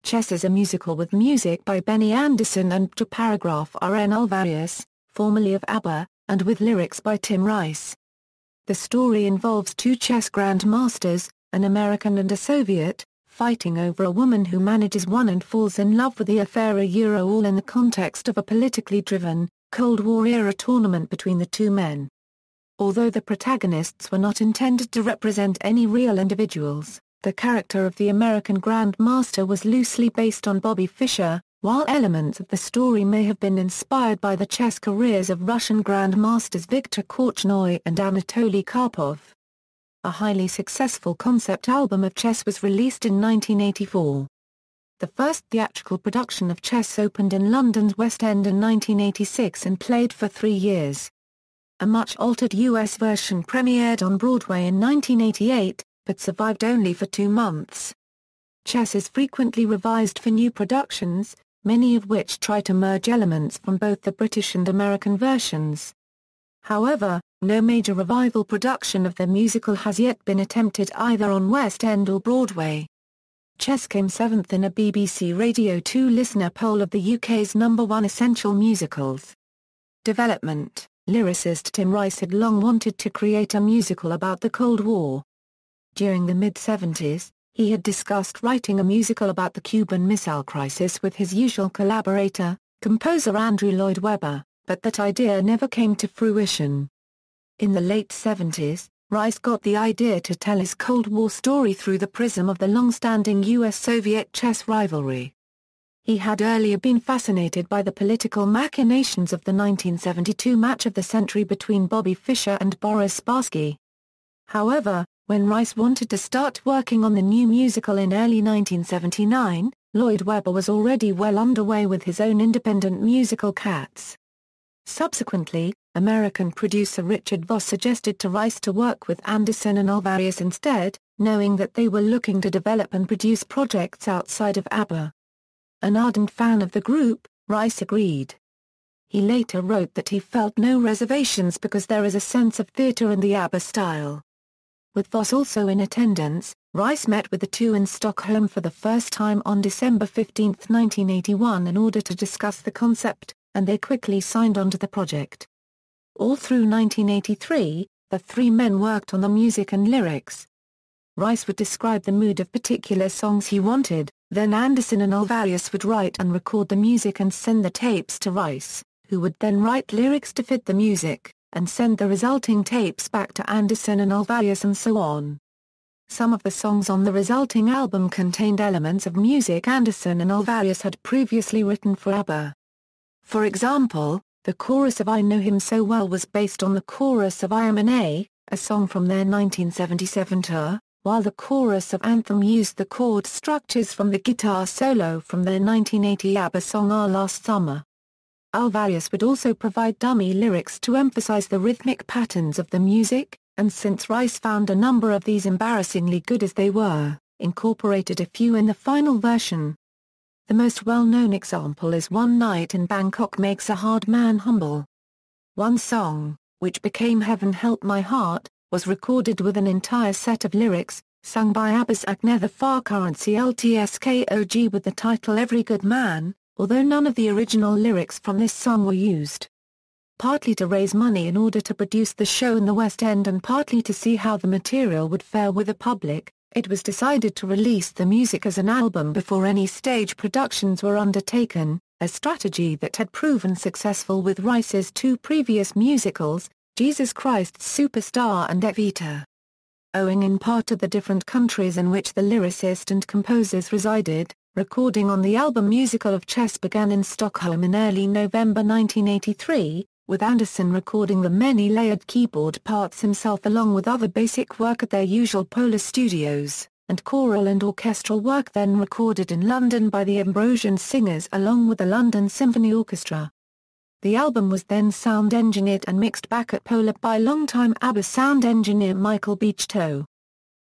Chess is a musical with music by Benny Andersson and to paragraph R.N. Alvarius, formerly of ABBA, and with lyrics by Tim Rice. The story involves two chess grandmasters, an American and a Soviet, fighting over a woman who manages one and falls in love with the affair, all in the context of a politically driven, Cold War-era tournament between the two men. Although the protagonists were not intended to represent any real individuals, the character of the American Grandmaster was loosely based on Bobby Fischer, while elements of the story may have been inspired by the chess careers of Russian Grandmasters Viktor Korchnoi and Anatoly Karpov. A highly successful concept album of Chess was released in 1984. The first theatrical production of Chess opened in London's West End in 1986 and played for 3 years. A much-altered US version premiered on Broadway in 1988, but survived only for 2 months. Chess is frequently revised for new productions, many of which try to merge elements from both the British and American versions. However, no major revival production of the musical has yet been attempted either on West End or Broadway. Chess came 7th in a BBC Radio 2 listener poll of the UK's #1 essential musicals. Development: lyricist Tim Rice had long wanted to create a musical about the Cold War. During the mid-70s, he had discussed writing a musical about the Cuban Missile Crisis with his usual collaborator, composer Andrew Lloyd Webber, but that idea never came to fruition. In the late 70s, Rice got the idea to tell his Cold War story through the prism of the long-standing US-Soviet chess rivalry. He had earlier been fascinated by the political machinations of the 1972 match of the century between Bobby Fischer and Boris Spassky. However, when Rice wanted to start working on the new musical in early 1979, Lloyd Webber was already well underway with his own independent musical Cats. Subsequently, American producer Richard Voss suggested to Rice to work with Andersson and Alvarius instead, knowing that they were looking to develop and produce projects outside of ABBA. An ardent fan of the group, Rice agreed. He later wrote that he felt no reservations because there is a sense of theatre in the ABBA style. With Voss also in attendance, Rice met with the two in Stockholm for the first time on December 15, 1981 in order to discuss the concept, and they quickly signed on to the project. All through 1983, the three men worked on the music and lyrics. Rice would describe the mood of particular songs he wanted, then Andersson and Alvarius would write and record the music and send the tapes to Rice, who would then write lyrics to fit the music, and send the resulting tapes back to Andersson and Alvarius and so on. Some of the songs on the resulting album contained elements of music Andersson and Alvarius had previously written for ABBA. For example, the chorus of I Know Him So Well was based on the chorus of I Am an A song from their 1977 tour, while the chorus of Anthem used the chord structures from the guitar solo from their 1980 ABBA song Our Last Summer. Alvarius would also provide dummy lyrics to emphasize the rhythmic patterns of the music, and since Rice found a number of these embarrassingly good as they were, incorporated a few in the final version. The most well-known example is One Night in Bangkok Makes a Hard Man Humble. One song, which became Heaven Help My Heart, was recorded with an entire set of lyrics, sung by ABBA's Agnetha Farkaranci LTSKOG with the title Every Good Man, although none of the original lyrics from this song were used. Partly to raise money in order to produce the show in the West End and partly to see how the material would fare with the public, it was decided to release the music as an album before any stage productions were undertaken, a strategy that had proven successful with Rice's two previous musicals, Jesus Christ Superstar and Evita. Owing in part to the different countries in which the lyricist and composers resided, recording on the album Musical of Chess began in Stockholm in early November 1983, with Andersson recording the many-layered keyboard parts himself along with other basic work at their usual Polar studios, and choral and orchestral work then recorded in London by the Ambrosian Singers along with the London Symphony Orchestra. The album was then sound engineered and mixed back at Polar by longtime ABBA sound engineer Michael Beechtoe.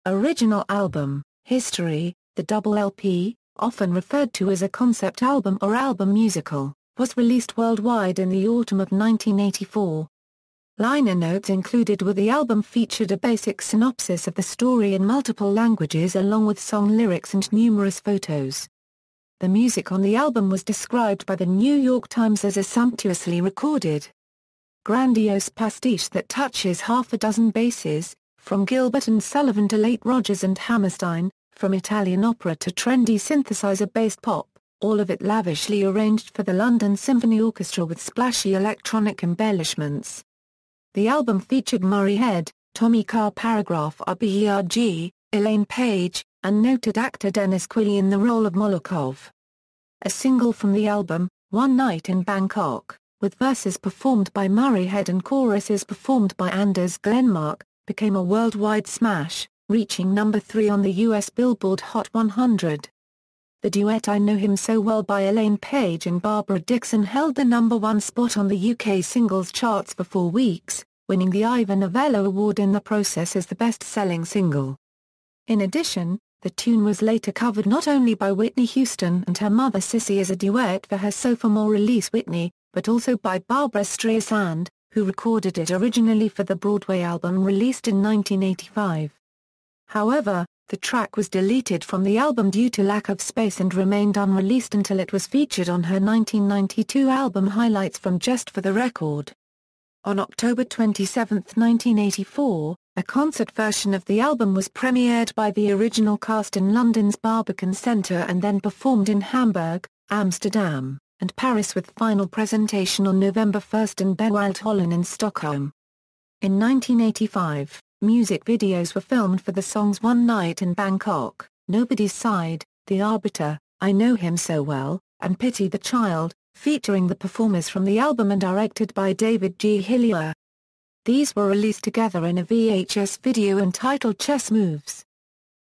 Original album, History, the double LP, often referred to as a concept album or album musical, was released worldwide in the autumn of 1984. Liner notes included with the album featured a basic synopsis of the story in multiple languages along with song lyrics and numerous photos. The music on the album was described by the New York Times as a sumptuously recorded, grandiose pastiche that touches half a dozen bases, from Gilbert and Sullivan to late Rodgers and Hammerstein, from Italian opera to trendy synthesizer-based pop, all of it lavishly arranged for the London Symphony Orchestra with splashy electronic embellishments. The album featured Murray Head, Tommy Carr Paragraph RBERG, Elaine Paige, and noted actor Dennis Quilley in the role of Molokov. A single from the album, One Night in Bangkok, with verses performed by Murray Head and choruses performed by Anders Glenmark, became a worldwide smash, reaching number 3 on the US Billboard Hot 100. The duet I Know Him So Well by Elaine Paige and Barbara Dickson held the number 1 spot on the UK singles charts for 4 weeks, winning the Ivor Novello Award in the process as the best-selling single. In addition, the tune was later covered not only by Whitney Houston and her mother Cissy as a duet for her sophomore release Whitney, but also by Barbra Streisand, who recorded it originally for the Broadway album released in 1985. However, the track was deleted from the album due to lack of space and remained unreleased until it was featured on her 1992 album Highlights from Just for the Record. On October 27, 1984, a concert version of the album was premiered by the original cast in London's Barbican Centre and then performed in Hamburg, Amsterdam, and Paris with final presentation on November 1 in Bewaaldhollen in Stockholm. In 1985, music videos were filmed for the songs One Night in Bangkok, Nobody's Side, The Arbiter, I Know Him So Well, and Pity the Child, featuring the performers from the album and directed by David G. Hillier. These were released together in a VHS video entitled Chess Moves.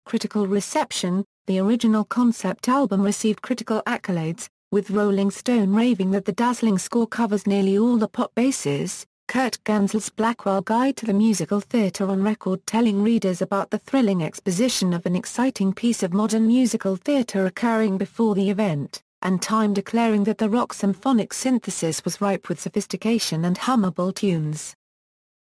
Critical reception: the original concept album received critical accolades, with Rolling Stone raving that the dazzling score covers nearly all the pop bases. Kurt Gansel's Blackwell Guide to the Musical Theatre on record telling readers about the thrilling exposition of an exciting piece of modern musical theatre occurring before the event, and Time declaring that the rock symphonic synthesis was ripe with sophistication and hummable tunes.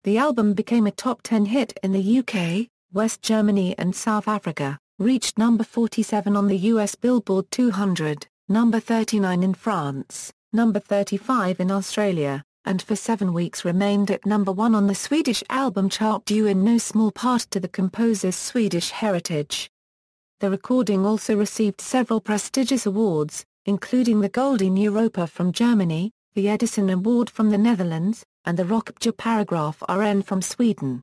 The album became a top 10 hit in the UK, West Germany and South Africa, reached number 47 on the US Billboard 200, number 39 in France, number 35 in Australia, and for 7 weeks remained at number 1 on the Swedish album chart due in no small part to the composer's Swedish heritage. The recording also received several prestigious awards, including the Golden Europa from Germany, the Edison Award from the Netherlands, and the Rockpicture Paragraph RN from Sweden.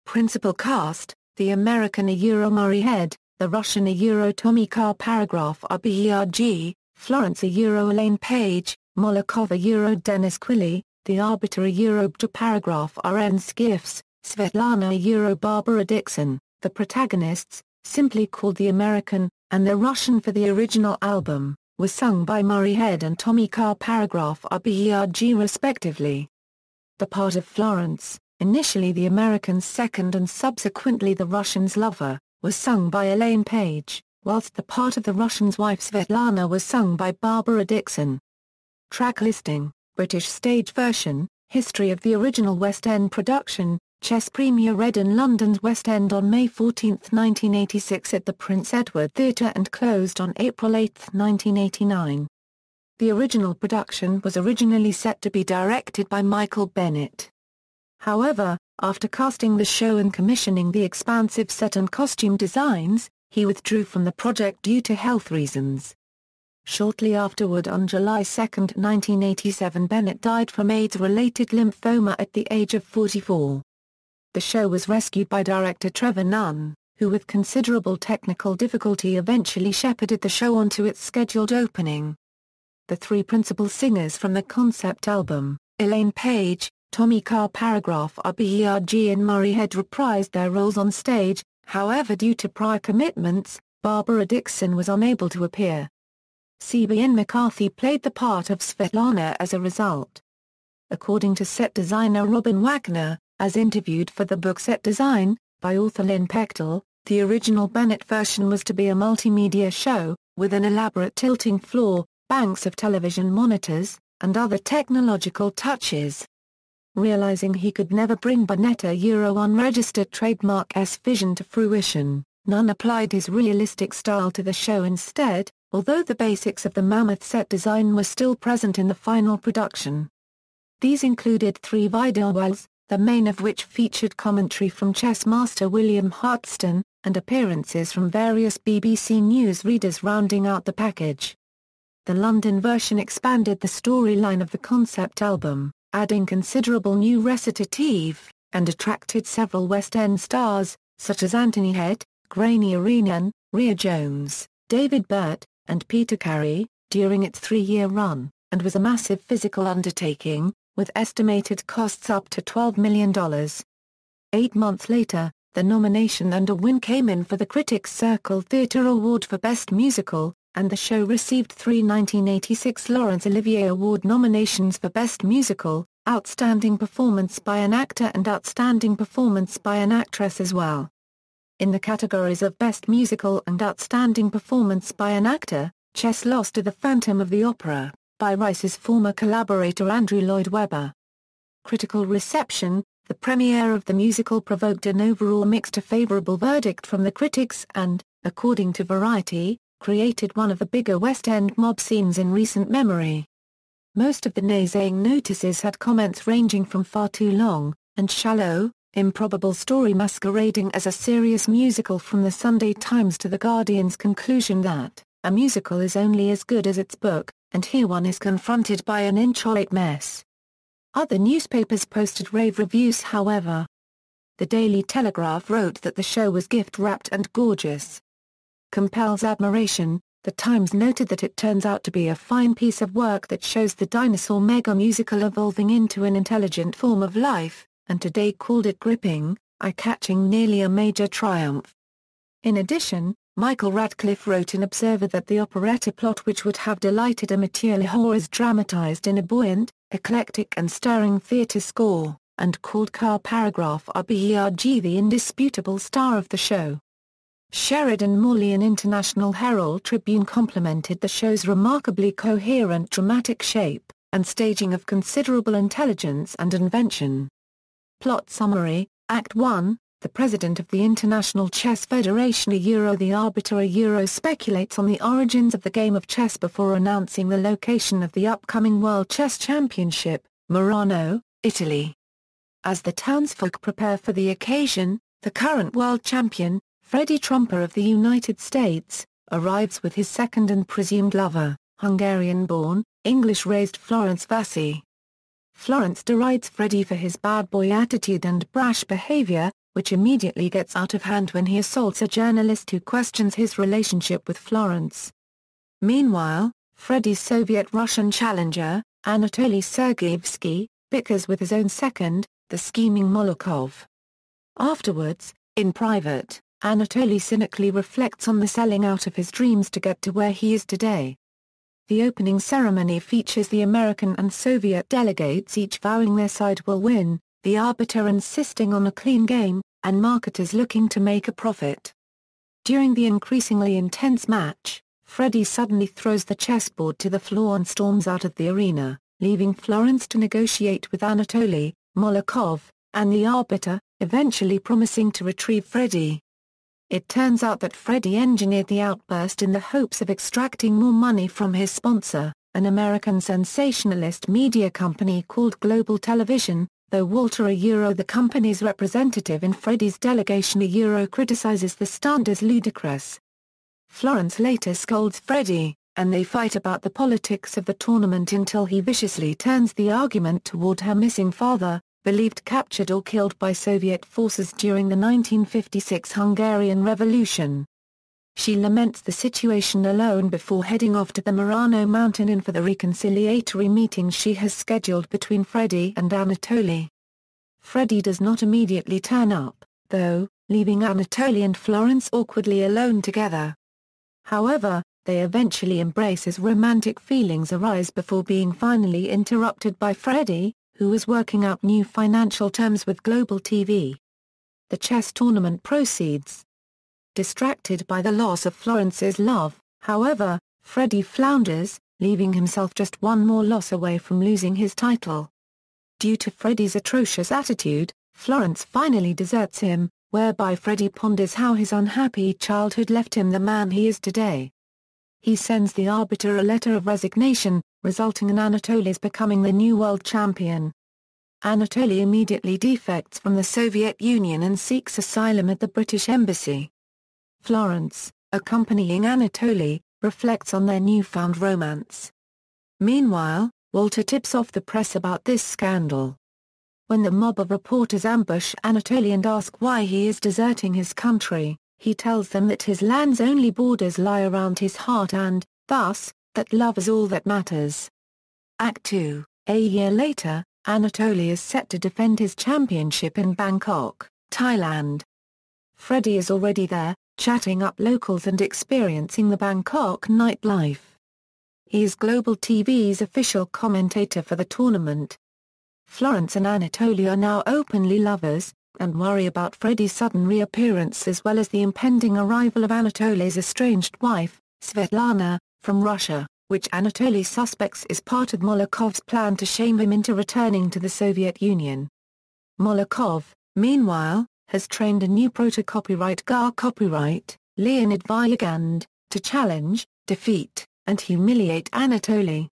Principal cast: the American Murray Head, the Russian Tommy Carr Paragraph RBERG, Florence Elaine Paige, Molokov Dennis Quilley, the Arbiter Paragraph RN Skiffs, Svetlana Barbara Dickson. The protagonists, simply called the American, and the Russian for the original album, was sung by Murray Head and Tommy Carr Paragraph RBERG respectively. The part of Florence, initially the American's second and subsequently the Russian's lover, was sung by Elaine Paige, whilst the part of the Russian's wife Svetlana was sung by Barbara Dickson. Track listing: British stage version, history of the original West End production, Chess premiere read in London's West End on May 14, 1986 at the Prince Edward Theatre and closed on April 8, 1989. The original production was originally set to be directed by Michael Bennett. However, after casting the show and commissioning the expansive set and costume designs, he withdrew from the project due to health reasons. Shortly afterward, on July 2, 1987, Bennett died from AIDS-related lymphoma at the age of 44. The show was rescued by director Trevor Nunn, who with considerable technical difficulty eventually shepherded the show onto its scheduled opening. The 3 principal singers from the concept album, Elaine Paige, Tommy Carr Paragraph RBERG and Murray Head, reprised their roles on stage. However, due to prior commitments, Barbara Dickson was unable to appear. C. B. N. McCarthy played the part of Svetlana as a result. According to set designer Robin Wagner, as interviewed for the book Set Design, by author Lynn Pechtel, the original Bennett version was to be a multimedia show, with an elaborate tilting floor, banks of television monitors, and other technological touches. Realizing he could never bring Bennett's unregistered trademark S vision to fruition, Nunn applied his realistic style to the show instead, although the basics of the mammoth set design were still present in the final production. These included 3 video wells, the main of which featured commentary from chess master William Hartston, and appearances from various BBC News readers rounding out the package. The London version expanded the storyline of the concept album, adding considerable new recitative, and attracted several West End stars, such as Anthony Head, Granny Arenan, Rhea Jones, David Burt, and Peter Carey, during its 3-year run, and was a massive physical undertaking, with estimated costs up to $12 million. 8 months later, the nomination and a win came in for the Critics' Circle Theatre Award for Best Musical, and the show received 3 1986 Laurence Olivier Award nominations for Best Musical, Outstanding Performance by an Actor and Outstanding Performance by an Actress as well. In the categories of Best Musical and Outstanding Performance by an Actor, Chess lost to The Phantom of the Opera, by Rice's former collaborator Andrew Lloyd Webber. Critical reception: the premiere of the musical provoked an overall mixed to favourable verdict from the critics and, according to Variety, created one of the bigger West End mob scenes in recent memory. Most of the naysaying notices had comments ranging from far too long, and shallow, improbable story masquerading as a serious musical, from the Sunday Times to The Guardian's conclusion that, a musical is only as good as its book, and here one is confronted by an inchoate mess. Other newspapers posted rave reviews however. The Daily Telegraph wrote that the show was gift-wrapped and gorgeous. Compels admiration. The Times noted that it turns out to be a fine piece of work that shows the dinosaur mega-musical evolving into an intelligent form of life, and Today called it gripping, eye-catching, nearly a major triumph. In addition, Michael Radcliffe wrote in Observer that the operetta plot, which would have delighted a mature whore, is dramatized in a buoyant, eclectic and stirring theatre score, and called Car Paragraph RBERG the indisputable star of the show. Sheridan Morley in International Herald Tribune complimented the show's remarkably coherent dramatic shape, and staging of considerable intelligence and invention. Plot summary: Act 1, the president of the International Chess Federation the arbiter speculates on the origins of the game of chess before announcing the location of the upcoming World Chess Championship, Murano, Italy. As the townsfolk prepare for the occasion, the current world champion, Freddie Trumper of the United States, arrives with his second and presumed lover, Hungarian-born, English-raised Florence Vassi. Florence derides Freddie for his bad boy attitude and brash behavior, which immediately gets out of hand when he assaults a journalist who questions his relationship with Florence. Meanwhile, Freddie's Soviet-Russian challenger, Anatoly Sergeyevsky, bickers with his own second, the scheming Molokov. Afterwards, in private, Anatoly cynically reflects on the selling out of his dreams to get to where he is today. The opening ceremony features the American and Soviet delegates each vowing their side will win, the arbiter insisting on a clean game, and marketers looking to make a profit. During the increasingly intense match, Freddie suddenly throws the chessboard to the floor and storms out of the arena, leaving Florence to negotiate with Anatoly, Molokov, and the arbiter, eventually promising to retrieve Freddie. It turns out that Freddie engineered the outburst in the hopes of extracting more money from his sponsor, an American sensationalist media company called Global Television, though Walter the company's representative in Freddie's delegation criticizes the stunt as ludicrous. Florence later scolds Freddie, and they fight about the politics of the tournament until he viciously turns the argument toward her missing father, believed captured or killed by Soviet forces during the 1956 Hungarian Revolution. She laments the situation alone before heading off to the Murano mountain Inn for the reconciliatory meeting she has scheduled between Freddie and Anatoly. Freddie does not immediately turn up, though, leaving Anatoly and Florence awkwardly alone together. However, they eventually embrace as romantic feelings arise before being finally interrupted by Freddie, who is working out new financial terms with Global TV. The chess tournament proceeds. Distracted by the loss of Florence's love, however, Freddie flounders, leaving himself just one more loss away from losing his title. Due to Freddie's atrocious attitude, Florence finally deserts him, whereby Freddie ponders how his unhappy childhood left him the man he is today. he sends the arbiter a letter of resignation, resulting in Anatoly's becoming the new world champion. Anatoly immediately defects from the Soviet Union and seeks asylum at the British Embassy. Florence, accompanying Anatoly, reflects on their newfound romance. Meanwhile, Walter tips off the press about this scandal. When the mob of reporters ambush Anatoly and ask why he is deserting his country, he tells them that his land's only borders lie around his heart and, thus, that love is all that matters. Act 2, a year later, Anatoly is set to defend his championship in Bangkok, Thailand. Freddie is already there, chatting up locals and experiencing the Bangkok nightlife. He is Global TV's official commentator for the tournament. Florence and Anatoly are now openly lovers, and worry about Freddie's sudden reappearance as well as the impending arrival of Anatoly's estranged wife, Svetlana, from Russia, which Anatoly suspects is part of Molotkov's plan to shame him into returning to the Soviet Union. Molotov, meanwhile, has trained a new proto-copyright copyright, Leonid Vyagand, to challenge, defeat, and humiliate Anatoly.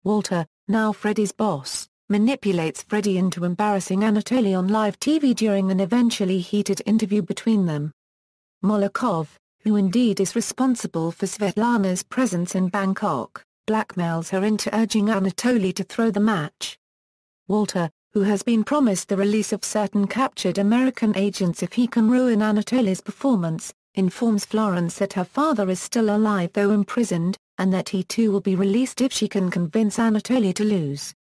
Walter, now Freddie's boss, manipulates Freddie into embarrassing Anatoly on live TV during an eventually heated interview between them. Molotov, who indeed is responsible for Svetlana's presence in Bangkok, blackmails her into urging Anatoly to throw the match. Walter, who has been promised the release of certain captured American agents if he can ruin Anatoly's performance, informs Florence that her father is still alive though imprisoned, and that he too will be released if she can convince Anatoly to lose.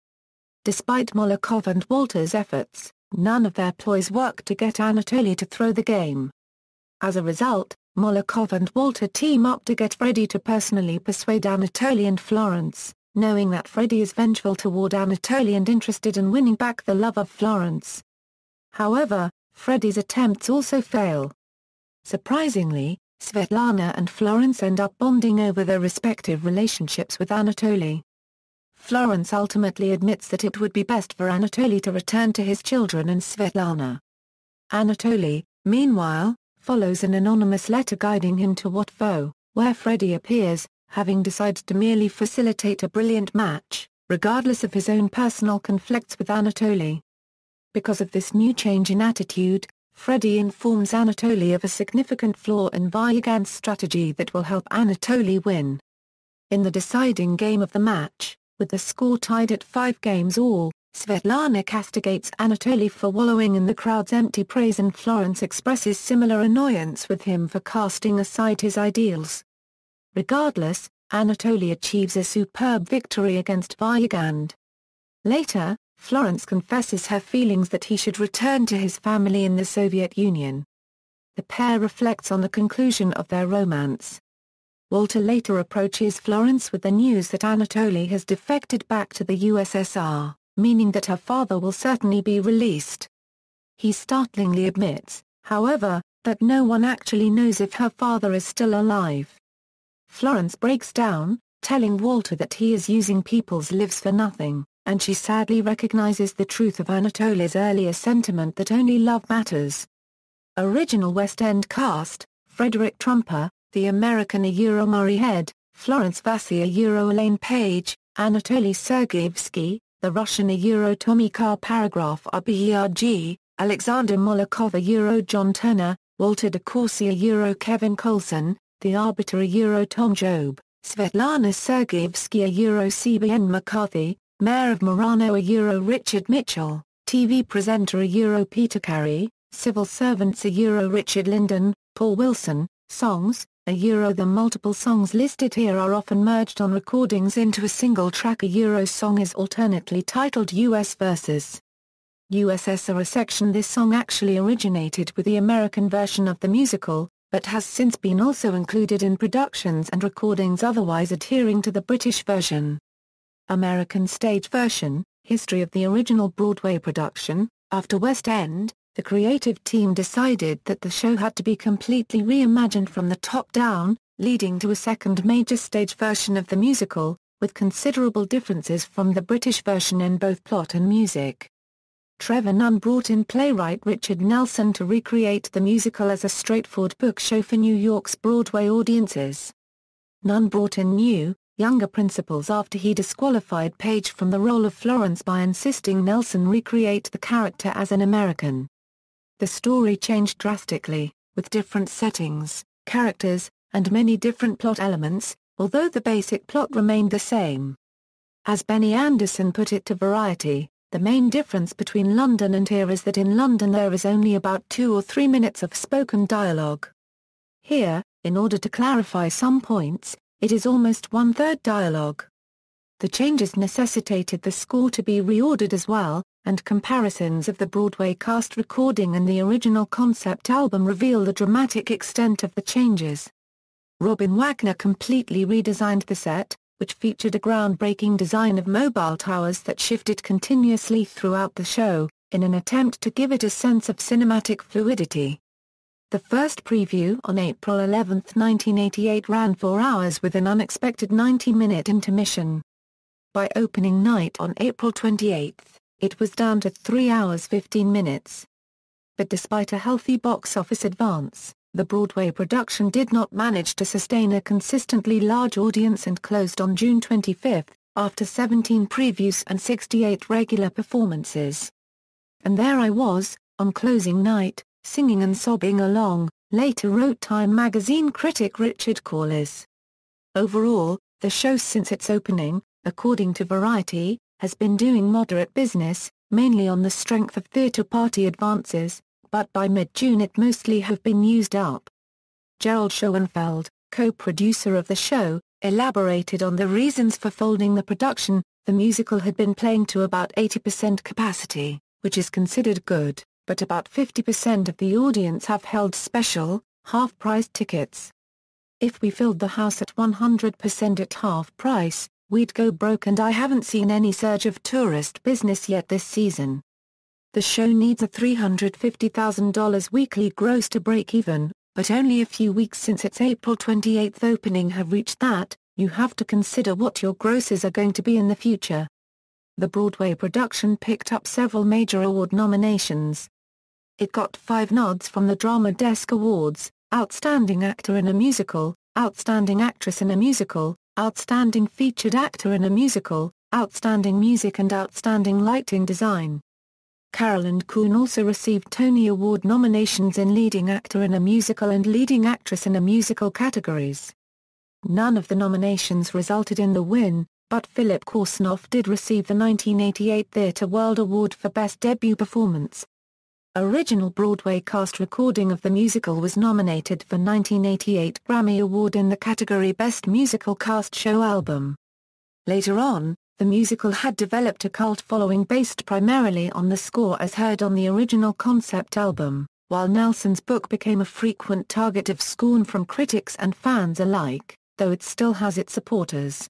Despite Molotov and Walter's efforts, none of their ploys work to get Anatoly to throw the game. As a result, Molotov and Walter team up to get Freddie to personally persuade Anatoly and Florence, knowing that Freddie is vengeful toward Anatoly and interested in winning back the love of Florence. However, Freddie's attempts also fail. Surprisingly, Svetlana and Florence end up bonding over their respective relationships with Anatoly. Florence ultimately admits that it would be best for Anatoly to return to his children and Svetlana. Anatoly, meanwhile, follows an anonymous letter guiding him to What Fo, where Freddie appears, having decided to merely facilitate a brilliant match, regardless of his own personal conflicts with Anatoly. Because of this new change in attitude, Freddie informs Anatoly of a significant flaw in Vyagand's strategy that will help Anatoly win. In the deciding game of the match, with the score tied at 5-all, Svetlana castigates Anatoly for wallowing in the crowd's empty praise and Florence expresses similar annoyance with him for casting aside his ideals. Regardless, Anatoly achieves a superb victory against Vyagand. Later, Florence confesses her feelings that he should return to his family in the Soviet Union. The pair reflects on the conclusion of their romance. Walter later approaches Florence with the news that Anatoly has defected back to the USSR, meaning that her father will certainly be released. He startlingly admits, however, that no one actually knows if her father is still alive. Florence breaks down, telling Walter that he is using people's lives for nothing, and she sadly recognizes the truth of Anatoly's earlier sentiment that only love matters. Original West End cast: Frederick Trumper, the American Murray Head, Florence Vassie Elaine Page, Anatoly Sergeyevsky, the Russian Tommy Paragraph RBERG, Alexander Molotov John Turner, Walter de Courcy Kevin Coulson, the arbiter Tom Job, Svetlana Sergeyevsky CBN McCarthy, Mayor of Murano Richard Mitchell, TV presenter Peter Carey, civil servants Richard Linden, Paul Wilson. Songs, the multiple songs listed here are often merged on recordings into a single track. A song is alternately titled US Versus USSR section. This song actually originated with the American version of the musical, but has since been also included in productions and recordings otherwise adhering to the British version. American stage version, history of the original Broadway production. After West End, the creative team decided that the show had to be completely reimagined from the top down, leading to a second major stage version of the musical, with considerable differences from the British version in both plot and music. Trevor Nunn brought in playwright Richard Nelson to recreate the musical as a straightforward book show for New York's Broadway audiences. none brought in new, younger principals after he disqualified Page from the role of Florence by insisting Nelson recreate the character as an American. The story changed drastically, with different settings, characters, and many different plot elements, although the basic plot remained the same. As Benny Anderson put it to Variety, the main difference between London and here is that in London there is only about 2 or 3 minutes of spoken dialogue. Here, in order to clarify some points, it is almost one-third dialogue. The changes necessitated the score to be reordered as well, and comparisons of the Broadway cast recording and the original concept album reveal the dramatic extent of the changes. Robin Wagner completely redesigned the set, which featured a groundbreaking design of mobile towers that shifted continuously throughout the show, in an attempt to give it a sense of cinematic fluidity. The first preview on April 11, 1988 ran 4 hours with an unexpected 90-minute intermission. By opening night on April 28, it was down to 3 hours 15 minutes. But despite a healthy box office advance, the Broadway production did not manage to sustain a consistently large audience and closed on June 25, after 17 previews and 68 regular performances. And there I was, on closing night, singing and sobbing along, later wrote Time magazine critic Richard Corliss. Overall, the show since its opening, according to Variety, has been doing moderate business, mainly on the strength of theatre party advances, but by mid-June it mostly have been used up. Gerald Schoenfeld, co-producer of the show, elaborated on the reasons for folding the production. The musical had been playing to about 80% capacity, which is considered good, but about 50% of the audience have held special, half-price tickets. If we filled the house at 100% at half price, we'd go broke, and I haven't seen any surge of tourist business yet this season. The show needs a $350,000 weekly gross to break even, but only a few weeks since its April 28 opening have reached that. You have to consider what your grosses are going to be in the future. The Broadway production picked up several major award nominations. It got 5 nods from the Drama Desk Awards: Outstanding Actor in a Musical, Outstanding Actress in a Musical, Outstanding Featured Actor in a Musical, Outstanding Music and Outstanding Lighting Design. Carolyn Coon also received Tony Award nominations in Leading Actor in a Musical and Leading Actress in a Musical categories. None of the nominations resulted in the win, but Philip Korsnoff did receive the 1988 Theatre World Award for Best Debut Performance. Original Broadway cast recording of the musical was nominated for 1988 Grammy Award in the category Best Musical Cast Show Album. Later on, the musical had developed a cult following based primarily on the score as heard on the original concept album, while Nelson's book became a frequent target of scorn from critics and fans alike, though it still has its supporters.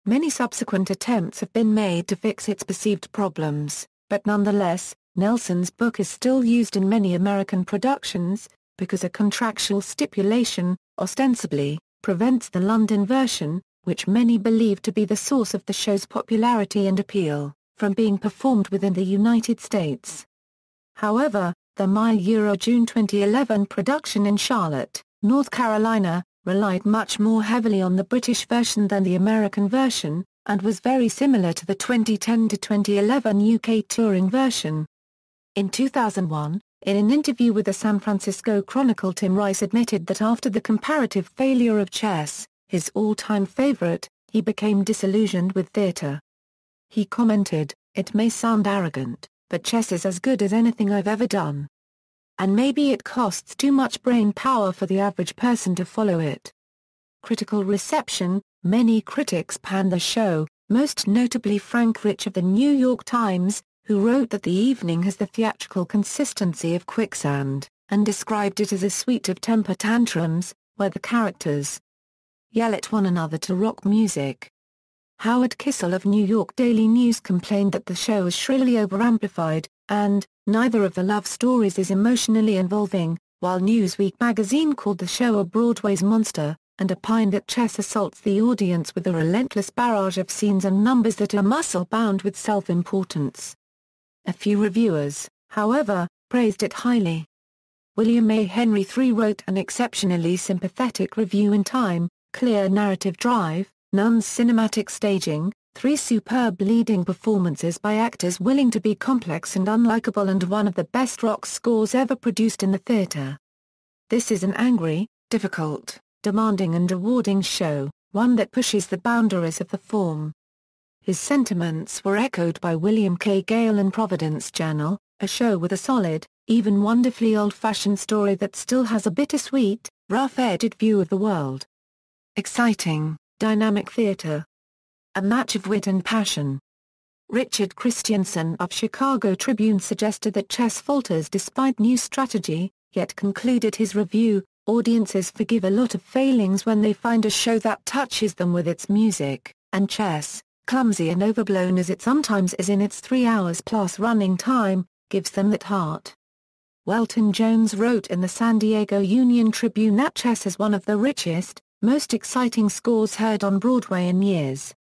Many subsequent attempts have been made to fix its perceived problems, but nonetheless, Nelson's book is still used in many American productions, because a contractual stipulation, ostensibly, prevents the London version, which many believe to be the source of the show's popularity and appeal, from being performed within the United States. However, the June 2011 production in Charlotte, North Carolina, relied much more heavily on the British version than the American version, and was very similar to the 2010 to 2011 UK touring version. In 2001, in an interview with the San Francisco Chronicle, Tim Rice admitted that after the comparative failure of Chess, his all-time favorite, he became disillusioned with theater. He commented, "It may sound arrogant, but Chess is as good as anything I've ever done. And maybe it costs too much brain power for the average person to follow it." Critical reception. Many critics panned the show, most notably Frank Rich of the New York Times, who wrote that the evening has the theatrical consistency of quicksand, and described it as a suite of temper tantrums, where the characters yell at one another to rock music. Howard Kissel of New York Daily News complained that the show is shrilly overamplified, and neither of the love stories is emotionally involving, while Newsweek magazine called the show a Broadway's monster, and opined that Chess assaults the audience with a relentless barrage of scenes and numbers that are muscle-bound with self-importance. A few reviewers, however, praised it highly. William A. Henry III wrote an exceptionally sympathetic review in Time, clear narrative drive, none cinematic staging, 3 superb leading performances by actors willing to be complex and unlikable, and one of the best rock scores ever produced in the theatre. This is an angry, difficult, demanding and rewarding show, one that pushes the boundaries of the form. His sentiments were echoed by William K. Gale in Providence Journal, a show with a solid, even wonderfully old-fashioned story that still has a bittersweet, rough-edged view of the world. Exciting, dynamic theater. A match of wit and passion. Richard Christiansen of Chicago Tribune suggested that chess falters despite new strategy, yet concluded his review, audiences forgive a lot of failings when they find a show that touches them with its music, and chess, clumsy and overblown as it sometimes is in its 3 hours plus running time, gives them that heart. Welton Jones wrote in the San Diego Union Tribune that chess is one of the richest, most exciting scores heard on Broadway in years.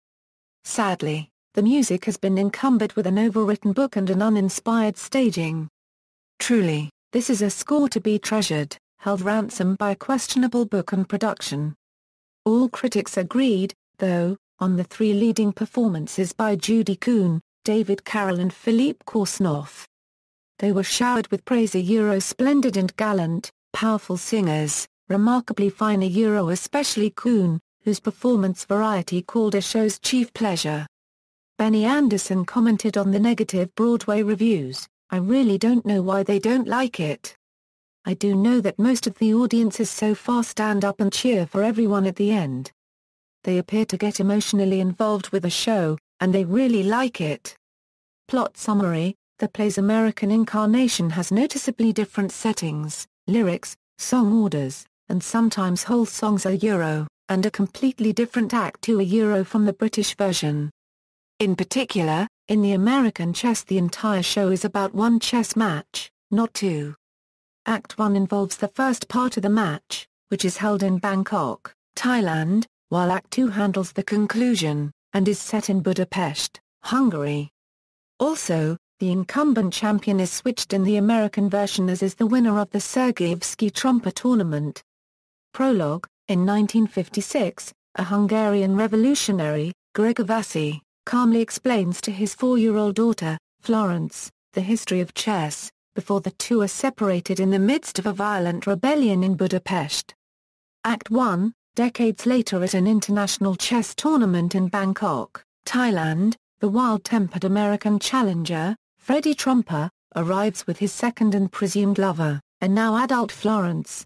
Sadly, the music has been encumbered with an overwritten book and an uninspired staging. Truly, this is a score to be treasured, held ransom by a questionable book and production. All critics agreed, though, on the 3 leading performances by Judy Kuhn, David Carroll and Philippe Korsnoff. They were showered with praise. Splendid and gallant, powerful singers, remarkably fine, especially Kuhn, whose performance Variety called a show's chief pleasure. Benny Anderson commented on the negative Broadway reviews, "I really don't know why they don't like it. I do know that most of the audiences so far stand up and cheer for everyone at the end. They appear to get emotionally involved with the show, and they really like it." Plot summary: the play's American incarnation has noticeably different settings, lyrics, song orders, and sometimes whole songs are and a completely different act to a from the British version. In particular, in the American chess the entire show is about one chess match, not 2. Act 1 involves the first part of the match, which is held in Bangkok, Thailand, while Act 2 handles the conclusion, and is set in Budapest, Hungary. Also, the incumbent champion is switched in the American version, as is the winner of the Sergeyevsky Trumper tournament. Prologue: in 1956, a Hungarian revolutionary, Gregor Vassi, calmly explains to his 4-year-old daughter, Florence, the history of chess, before the two are separated in the midst of a violent rebellion in Budapest. Act 1, decades later at an international chess tournament in Bangkok, Thailand, the wild-tempered American challenger, Freddie Trumper, arrives with his second and presumed lover, a now adult Florence.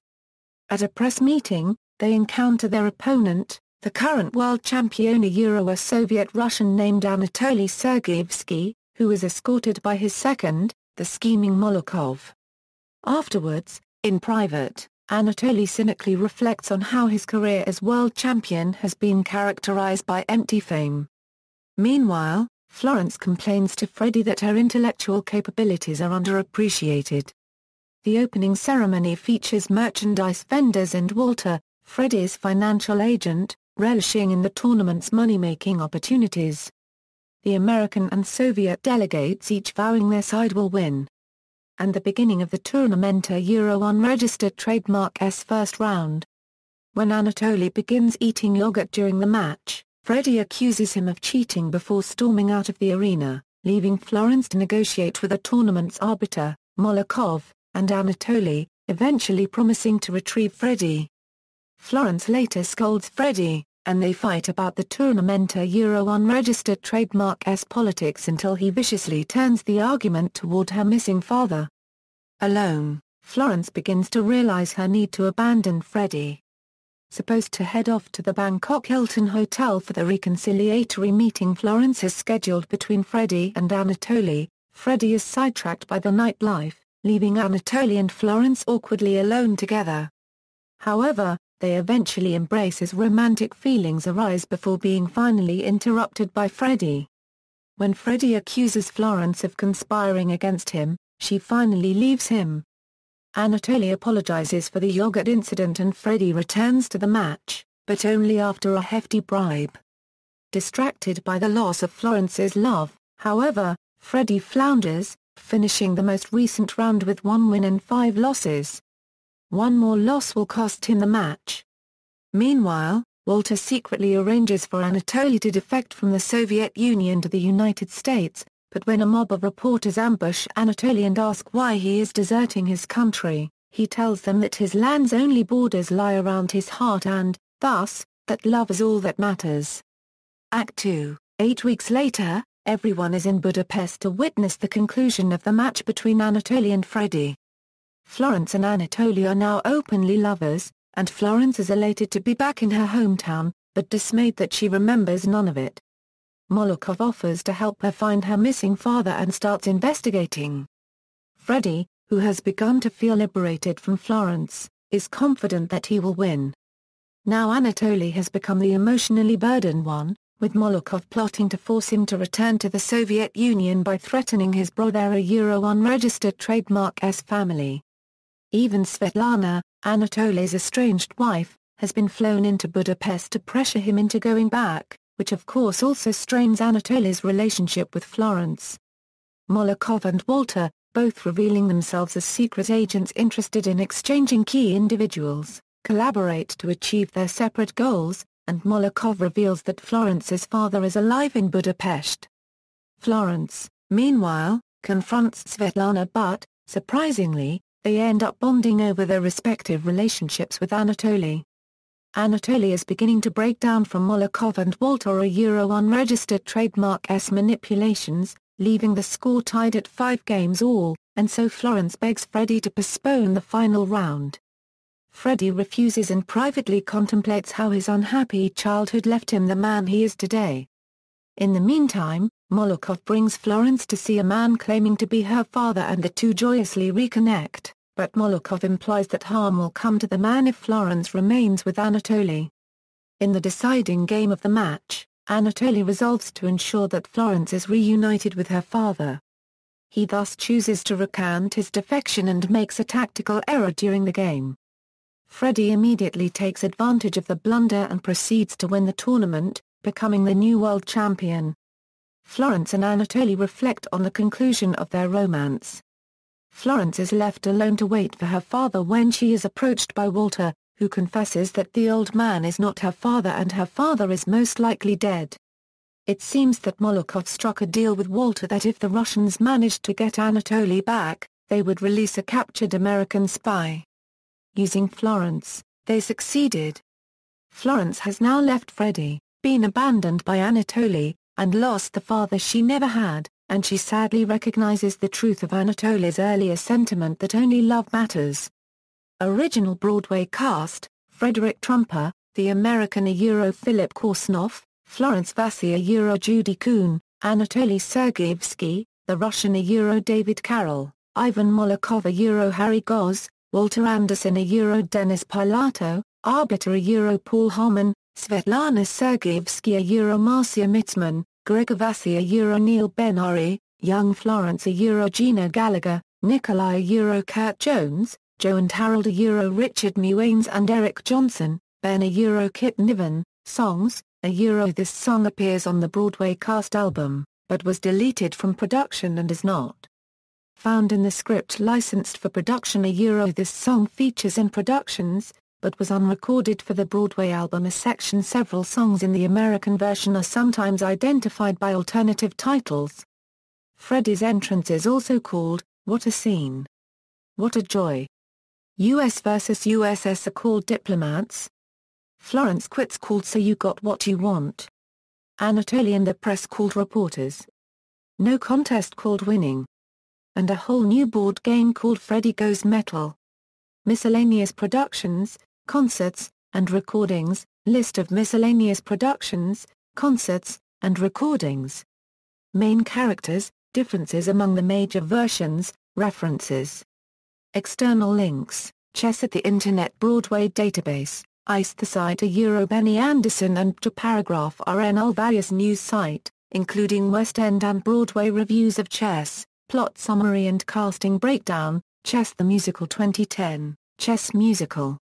At a press meeting, they encounter their opponent, the current world champion, a Soviet-Russian named Anatoly Sergeyevsky, who is escorted by his second, the scheming Molokov. Afterwards, in private, Anatoly cynically reflects on how his career as world champion has been characterized by empty fame. Meanwhile, Florence complains to Freddie that her intellectual capabilities are underappreciated. The opening ceremony features merchandise vendors and Walter, Freddie's financial agent, relishing in the tournament's money-making opportunities. The American and Soviet delegates each vowing their side will win. And the beginning of the tournament, unregistered trademark's first round. When Anatoly begins eating yogurt during the match, Freddie accuses him of cheating before storming out of the arena, leaving Florence to negotiate with the tournament's arbiter, Molokov, and Anatoly, eventually promising to retrieve Freddie. Florence later scolds Freddie, and they fight about the tournament unregistered trademark's politics until he viciously turns the argument toward her missing father. Alone, Florence begins to realize her need to abandon Freddie. Supposed to head off to the Bangkok Hilton Hotel for the reconciliatory meeting Florence has scheduled between Freddie and Anatoly, Freddie is sidetracked by the nightlife, leaving Anatoly and Florence awkwardly alone together. However, they eventually embrace as romantic feelings arise before being finally interrupted by Freddie. When Freddie accuses Florence of conspiring against him, she finally leaves him. Anatoly apologizes for the yogurt incident and Freddie returns to the match, but only after a hefty bribe. Distracted by the loss of Florence's love, however, Freddie flounders, finishing the most recent round with 1 win and 5 losses. One more loss will cost him the match. Meanwhile, Walter secretly arranges for Anatoly to defect from the Soviet Union to the United States, but when a mob of reporters ambush Anatoly and ask why he is deserting his country, he tells them that his land's only borders lie around his heart and, thus, that love is all that matters. Act 2. 8 weeks later, everyone is in Budapest to witness the conclusion of the match between Anatoly and Freddie. Florence and Anatoly are now openly lovers, and Florence is elated to be back in her hometown, but dismayed that she remembers none of it. Molokov offers to help her find her missing father and starts investigating. Freddie, who has begun to feel liberated from Florence, is confident that he will win. Now Anatoly has become the emotionally burdened one, with Molokov plotting to force him to return to the Soviet Union by threatening his Broadway unregistered trademark S family. Even Svetlana, Anatoly's estranged wife, has been flown into Budapest to pressure him into going back, which of course also strains Anatoly's relationship with Florence. Molokov and Walter, both revealing themselves as secret agents interested in exchanging key individuals, collaborate to achieve their separate goals, and Molokov reveals that Florence's father is alive in Budapest. Florence, meanwhile, confronts Svetlana but, surprisingly, they end up bonding over their respective relationships with Anatoly. Anatoly is beginning to break down from Molokov and Walter unregistered trademark S manipulations, leaving the score tied at 5 games all, and so Florence begs Freddie to postpone the final round. Freddie refuses and privately contemplates how his unhappy childhood left him the man he is today. In the meantime, Molokov brings Florence to see a man claiming to be her father and the two joyously reconnect, but Molokov implies that harm will come to the man if Florence remains with Anatoly. In the deciding game of the match, Anatoly resolves to ensure that Florence is reunited with her father. He thus chooses to recant his defection and makes a tactical error during the game. Freddie immediately takes advantage of the blunder and proceeds to win the tournament, becoming the new world champion. Florence and Anatoly reflect on the conclusion of their romance. Florence is left alone to wait for her father when she is approached by Walter, who confesses that the old man is not her father and her father is most likely dead. It seems that Molokov struck a deal with Walter that if the Russians managed to get Anatoly back, they would release a captured American spy. Using Florence, they succeeded. Florence has now left Freddie, been abandoned by Anatoly, and lost the father she never had, and she sadly recognizes the truth of Anatoly's earlier sentiment that only love matters. Original Broadway cast: Frederick Trumper, the American Philip Korsnov, Florence Vassia Judy Kuhn, Anatoly Sergeyevsky, the Russian David Carroll, Ivan Molokov Harry Goz, Walter Anderson Denis Pilato, Arbiter Paul Homan, Svetlana Sergeyevsky Marcia Mitzman, Gregor Vassia Neil Ben-Ari, young Florence Gina Gallagher, Nikolai Kurt Jones, Joe and Harold Richard Muanes and Eric Johnson, Ben Kit Niven. Songs: This song appears on the Broadway cast album, but was deleted from production and is not found in the script licensed for production. This song features in productions, but was unrecorded for the Broadway album. Several songs in the American version are sometimes identified by alternative titles. Freddie's entrance is also called, What a Scene. What a Joy. US vs. USS are called Diplomats. Florence quits called So You Got What You Want. Anatoly and the Press called Reporters. No Contest called Winning. And a whole new board game called Freddie Goes Metal. Miscellaneous productions, concerts, and recordings. List of miscellaneous productions, concerts, and recordings. Main characters, differences among the major versions, references. External links: Chess at the Internet Broadway Database, ICE the site Benny Anderson and Paragraph RNL various news site, including West End and Broadway reviews of Chess, plot summary and casting breakdown, Chess the Musical 2010, Chess Musical.